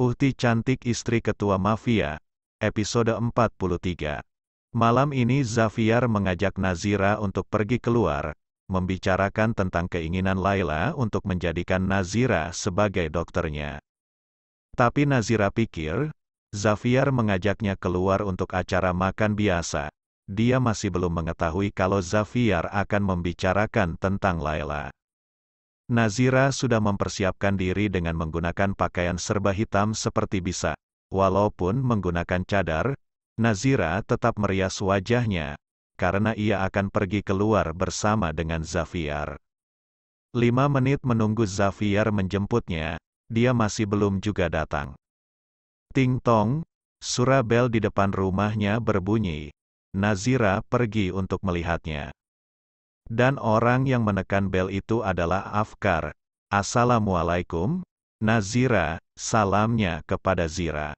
Uhti cantik istri ketua mafia, episode 43. Malam ini Zaviar mengajak Nazira untuk pergi keluar, membicarakan tentang keinginan Laila untuk menjadikan Nazira sebagai dokternya. Tapi Nazira pikir, Zaviar mengajaknya keluar untuk acara makan biasa. Dia masih belum mengetahui kalau Zaviar akan membicarakan tentang Laila. Nazira sudah mempersiapkan diri dengan menggunakan pakaian serba hitam seperti bisa. Walaupun menggunakan cadar, Nazira tetap merias wajahnya, karena ia akan pergi keluar bersama dengan Zaviar. 5 menit menunggu Zaviar menjemputnya, dia masih belum juga datang. Ting tong, suara bel di depan rumahnya berbunyi. Nazira pergi untuk melihatnya. Dan orang yang menekan bel itu adalah Afkar. Assalamualaikum, Nazira, salamnya kepada Zira.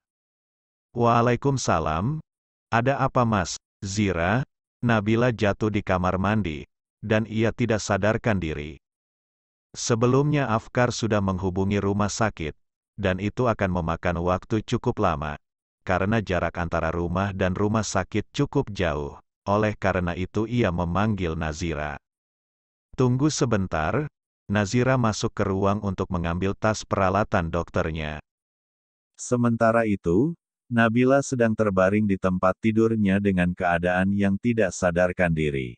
Waalaikumsalam. Ada apa mas, Zira? Nabila jatuh di kamar mandi, dan ia tidak sadarkan diri. Sebelumnya Afkar sudah menghubungi rumah sakit, dan itu akan memakan waktu cukup lama, karena jarak antara rumah dan rumah sakit cukup jauh. Oleh karena itu ia memanggil Nazira. Tunggu sebentar, Nazira masuk ke ruang untuk mengambil tas peralatan dokternya. Sementara itu, Nabila sedang terbaring di tempat tidurnya dengan keadaan yang tidak sadarkan diri.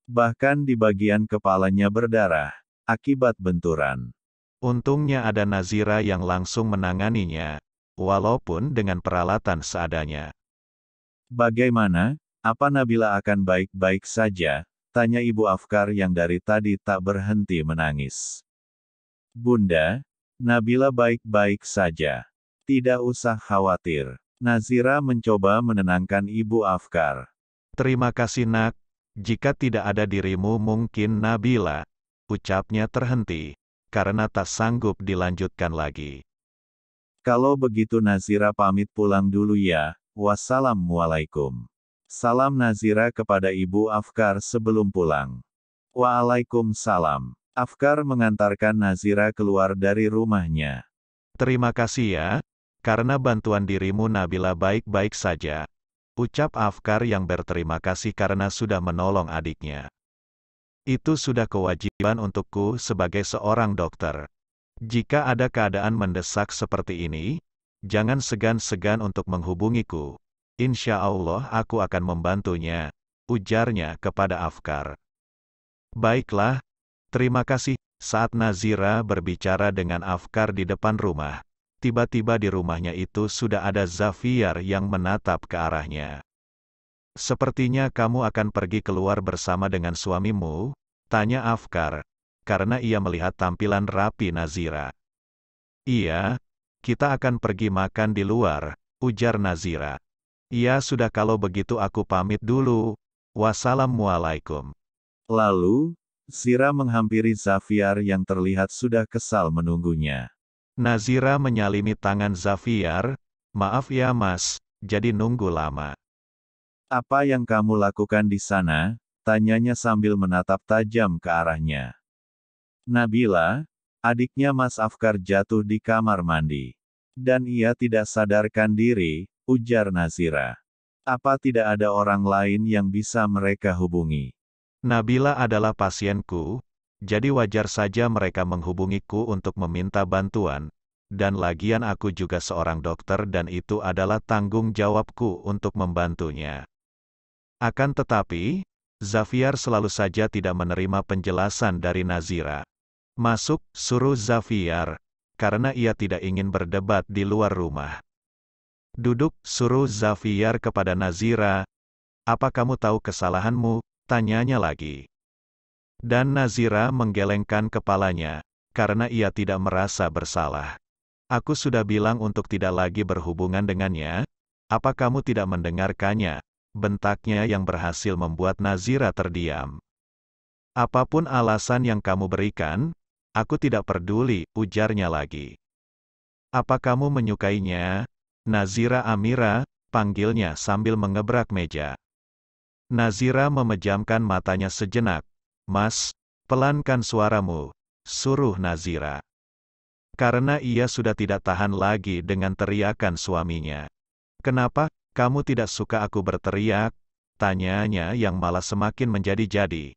Bahkan di bagian kepalanya berdarah, akibat benturan. Untungnya ada Nazira yang langsung menanganinya, walaupun dengan peralatan seadanya. Bagaimana? Apa Nabila akan baik-baik saja? Tanya Ibu Afkar yang dari tadi tak berhenti menangis. Bunda, Nabila baik-baik saja. Tidak usah khawatir. Nazira mencoba menenangkan Ibu Afkar. Terima kasih nak, jika tidak ada dirimu mungkin Nabila, ucapnya terhenti, karena tak sanggup dilanjutkan lagi. Kalau begitu Nazira pamit pulang dulu ya, wassalamualaikum. Salam Nazira kepada Ibu Afkar sebelum pulang. Waalaikumsalam. Afkar mengantarkan Nazira keluar dari rumahnya. Terima kasih ya, karena bantuan dirimu Nabila baik-baik saja. Ucap Afkar yang berterima kasih karena sudah menolong adiknya. Itu sudah kewajiban untukku sebagai seorang dokter. Jika ada keadaan mendesak seperti ini, jangan segan-segan untuk menghubungiku. Insya Allah aku akan membantunya, ujarnya kepada Afkar. Baiklah, terima kasih. Saat Nazira berbicara dengan Afkar di depan rumah, tiba-tiba di rumahnya itu sudah ada Zaviar yang menatap ke arahnya. Sepertinya kamu akan pergi keluar bersama dengan suamimu, tanya Afkar, karena ia melihat tampilan rapi Nazira. Iya, kita akan pergi makan di luar, ujar Nazira. Ya sudah kalau begitu aku pamit dulu. Wassalamualaikum. Lalu, Zira menghampiri Zaviar yang terlihat sudah kesal menunggunya. Nazira menyalimi tangan Zaviar. Maaf ya mas, jadi nunggu lama. Apa yang kamu lakukan di sana? Tanyanya sambil menatap tajam ke arahnya. Nabila, adiknya Mas Afkar jatuh di kamar mandi. Dan ia tidak sadarkan diri, ujar Nazira. Apa tidak ada orang lain yang bisa mereka hubungi? Nabila adalah pasienku, jadi wajar saja mereka menghubungiku untuk meminta bantuan. Dan lagian aku juga seorang dokter dan itu adalah tanggung jawabku untuk membantunya. Akan tetapi, Zaviar selalu saja tidak menerima penjelasan dari Nazira. Masuk, suruh Zaviar, karena ia tidak ingin berdebat di luar rumah. Duduk, suruh Zaviar kepada Nazira. Apa kamu tahu kesalahanmu? Tanyanya lagi. Dan Nazira menggelengkan kepalanya, karena ia tidak merasa bersalah. Aku sudah bilang untuk tidak lagi berhubungan dengannya. Apa kamu tidak mendengarkannya? Bentaknya yang berhasil membuat Nazira terdiam. Apapun alasan yang kamu berikan, aku tidak peduli, ujarnya lagi. Apa kamu menyukainya? Nazira Amira, panggilnya sambil mengebrak meja. Nazira memejamkan matanya sejenak. Mas, pelankan suaramu, suruh Nazira. Karena ia sudah tidak tahan lagi dengan teriakan suaminya. "Kenapa, kamu tidak suka aku berteriak?" tanyanya yang malah semakin menjadi-jadi.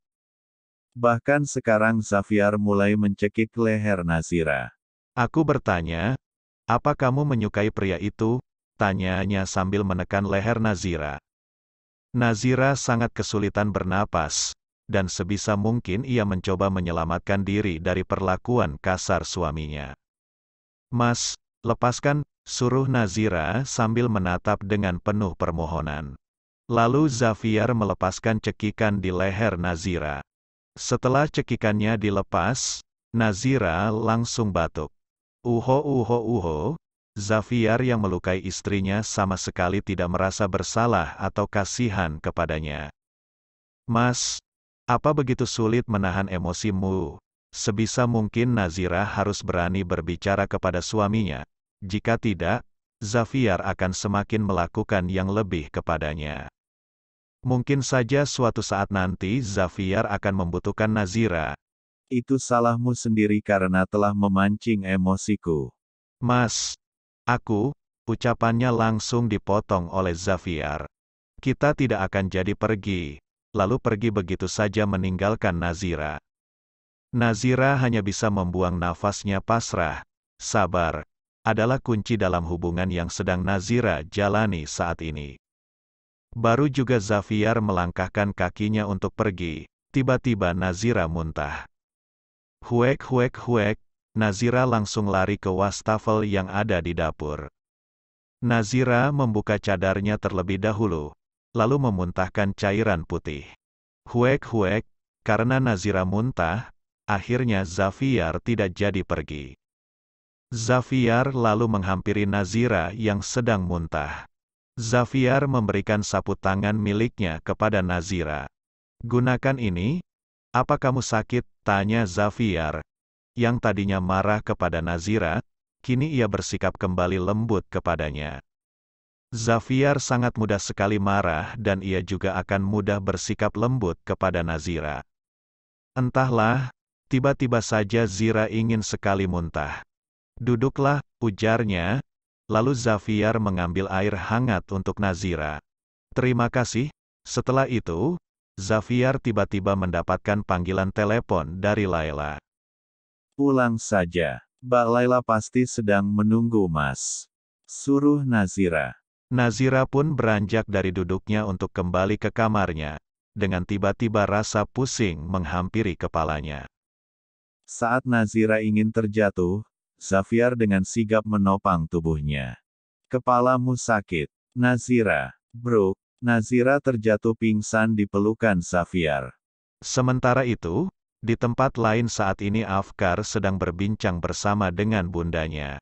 Bahkan sekarang Xavier mulai mencekik leher Nazira. Aku bertanya, "Apa kamu menyukai pria itu?" tanyanya sambil menekan leher Nazira. Nazira sangat kesulitan bernapas, dan sebisa mungkin ia mencoba menyelamatkan diri dari perlakuan kasar suaminya. "Mas, lepaskan," suruh Nazira sambil menatap dengan penuh permohonan. Lalu Xavier melepaskan cekikan di leher Nazira. Setelah cekikannya dilepas, Nazira langsung batuk. "Uho uho uho." Xavier yang melukai istrinya sama sekali tidak merasa bersalah atau kasihan kepadanya. "Mas, apa begitu sulit menahan emosimu?" Sebisa mungkin Nazira harus berani berbicara kepada suaminya. Jika tidak, Xavier akan semakin melakukan yang lebih kepadanya. Mungkin saja suatu saat nanti Xavier akan membutuhkan Nazira. Itu salahmu sendiri karena telah memancing emosiku. "Mas, ucapannya langsung dipotong oleh Xavier. "Kita tidak akan jadi pergi." Lalu pergi begitu saja meninggalkan Nazira. Nazira hanya bisa membuang nafasnya pasrah. Sabar adalah kunci dalam hubungan yang sedang Nazira jalani saat ini. Baru juga Xavier melangkahkan kakinya untuk pergi, tiba-tiba Nazira muntah. Huek huek huek, Nazira langsung lari ke wastafel yang ada di dapur. Nazira membuka cadarnya terlebih dahulu, lalu memuntahkan cairan putih. Huek huek, karena Nazira muntah, akhirnya Xavier tidak jadi pergi. Xavier lalu menghampiri Nazira yang sedang muntah. Xavier memberikan sapu tangan miliknya kepada Nazira. "Gunakan ini." "Apa kamu sakit?" tanya Xavier. Yang tadinya marah kepada Nazira, kini ia bersikap kembali lembut kepadanya. Xavier sangat mudah sekali marah dan ia juga akan mudah bersikap lembut kepada Nazira. Entahlah, tiba-tiba saja Zira ingin sekali muntah. "Duduklah," ujarnya, lalu Xavier mengambil air hangat untuk Nazira. "Terima kasih." Setelah itu, Xavier tiba-tiba mendapatkan panggilan telepon dari Laila. "Pulang saja. Mbak Laila pasti sedang menunggu Mas," suruh Nazira. Nazira pun beranjak dari duduknya untuk kembali ke kamarnya. Dengan tiba-tiba rasa pusing menghampiri kepalanya. Saat Nazira ingin terjatuh, Xavier dengan sigap menopang tubuhnya. "Kepalamu sakit, Nazira." "Bruk." Nazira terjatuh pingsan di pelukan Xavier. Sementara itu, di tempat lain saat ini Afkar sedang berbincang bersama dengan bundanya.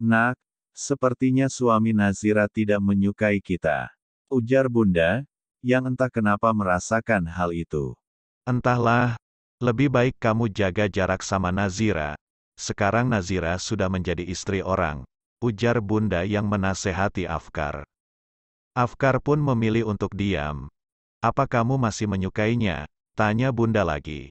"Nak, sepertinya suami Nazira tidak menyukai kita," ujar bunda, yang entah kenapa merasakan hal itu. "Entahlah, lebih baik kamu jaga jarak sama Nazira. Sekarang Nazira sudah menjadi istri orang," ujar bunda yang menasehati Afkar. Afkar pun memilih untuk diam. "Apa kamu masih menyukainya?" tanya bunda lagi.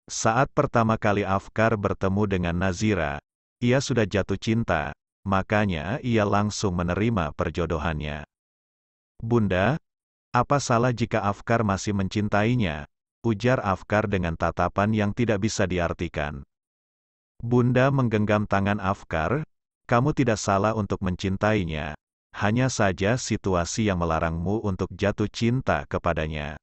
Saat pertama kali Afkar bertemu dengan Nazira, ia sudah jatuh cinta, makanya ia langsung menerima perjodohannya. "Bunda, apa salah jika Afkar masih mencintainya?" ujar Afkar dengan tatapan yang tidak bisa diartikan. Bunda menggenggam tangan Afkar, "Kamu tidak salah untuk mencintainya. Hanya saja situasi yang melarangmu untuk jatuh cinta kepadanya.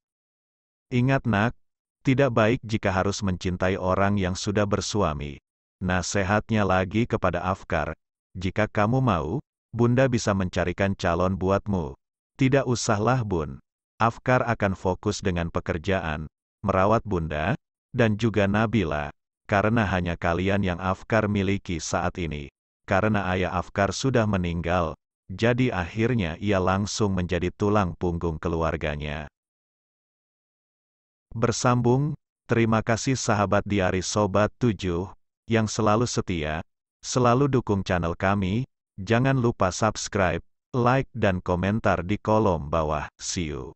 Ingat nak, tidak baik jika harus mencintai orang yang sudah bersuami." Nasihatnya lagi kepada Afkar, "Jika kamu mau, Bunda bisa mencarikan calon buatmu." "Tidak usahlah Bun. Afkar akan fokus dengan pekerjaan, merawat Bunda, dan juga Nabila, karena hanya kalian yang Afkar miliki saat ini." Karena ayah Afkar sudah meninggal, jadi akhirnya ia langsung menjadi tulang punggung keluarganya. Bersambung, terima kasih sahabat Diari Sobat 7, yang selalu setia, selalu dukung channel kami, jangan lupa subscribe, like dan komentar di kolom bawah. See you.